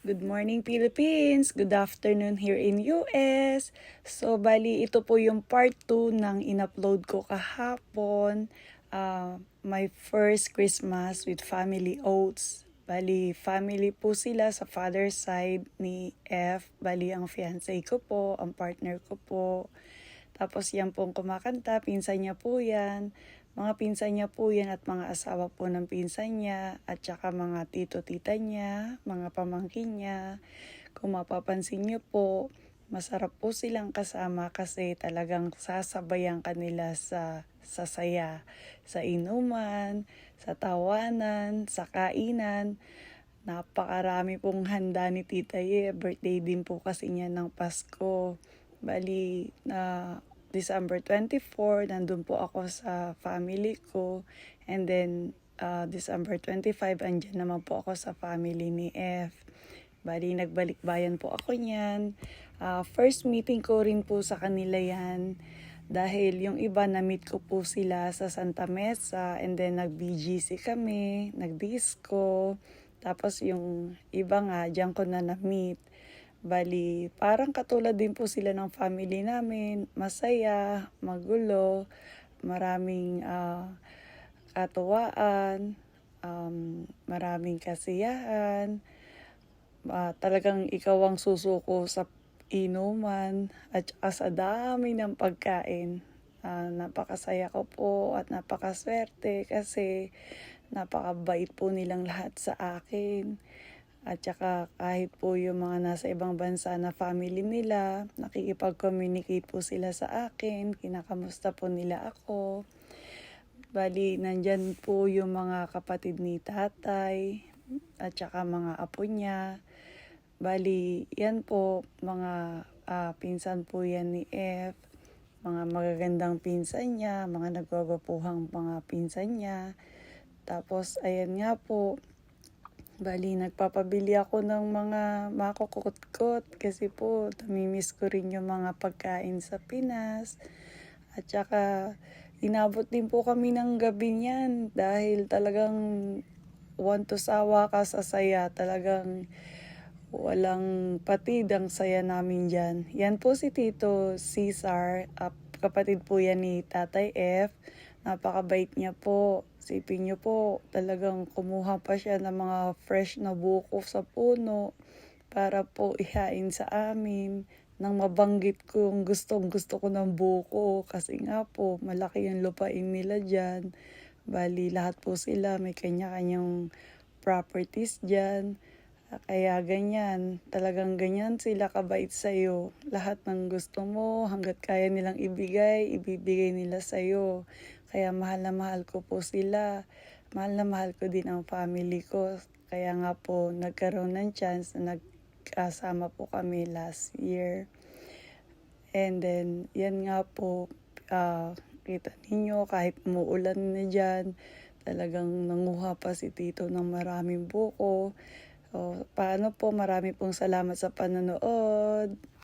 Good morning Philippines! Good afternoon here in US! So bali ito po yung part 2 ng in-upload ko kahapon. My first Christmas with Family Oats. Bali family po sila sa father's side ni F. Bali ang fiancé ko po, ang partner ko po. Tapos yan pong kumakanta, pinsan niya po yan. Mga pinsan niya po yan at mga asawa po ng pinsan niya at saka mga tito-tita niya, mga pamangkin niya. Kung mapapansin niyo po, masarap po silang kasama kasi talagang sasabayan kanila sa saya, sa inuman, sa tawanan, sa kainan. Napakarami pong handa ni Tita Ye. Birthday din po kasi niya ng Pasko. Bali na December 24, nandun po ako sa family ko. And then December 25, andyan naman po ako sa family ni F. Bali nagbalik bayan po ako niyan. First meeting ko rin po sa kanila yan. Dahil yung iba na-meet ko po sila sa Santa Mesa and then nag-BGC kami, nag-disco. Tapos yung iba nga, diyan ko na na-meet. Bali, parang katulad din po sila ng family namin. Masaya, magulo, maraming katuwaan, maraming kasiyahan. Talagang ikaw ang susuko sa inuman at saka sa dami ng pagkain. Napakasaya ko po at napakaswerte kasi napakabait po nilang lahat sa akin. At saka kahit po yung mga nasa ibang bansa na family nila, nakikipag-communicate po sila sa akin, kinakamusta po nila ako. Bali, nandyan po yung mga kapatid ni tatay at saka mga apo niya. Bali, yan po, mga pinsan po yan ni F, mga magagandang pinsan niya, mga nagwawapuhang mga pinsan niya. Tapos, ayan nga po, bali, nagpapabili ako ng mga makukutkot kasi po, namimiss ko rin yung mga pagkain sa Pinas. At saka, inabot din po kami ng gabi niyan dahil talagang want to sawa ka sa saya. Talagang walang patid ang saya namin dyan. Yan po si Tito Cesar, kapatid po yan ni Tatay F. Napakabait niya po. Sipin niyo po, talagang kumuha pa siya ng mga fresh na buko sa puno para po ihain sa amin. Nang mabanggit kong gustong gusto ko ng buko kasi nga po malaki yung lupain nila dyan. Bali lahat po sila may kanya-kanyang properties dyan. Kaya ganyan, talagang ganyan sila kabait sa'yo. Lahat ng gusto mo, hanggat kaya nilang ibigay, ibibigay nila sa'yo. Kaya mahal na mahal ko po sila. Mahal na mahal ko din ang family ko. Kaya nga po, nagkaroon ng chance na nagkasama po kami last year. And then, yan nga po, kita ninyo, kahit umuulan na dyan, talagang nanguha pa si Tito ng maraming buko. So, paano po, marami pong salamat sa panonood.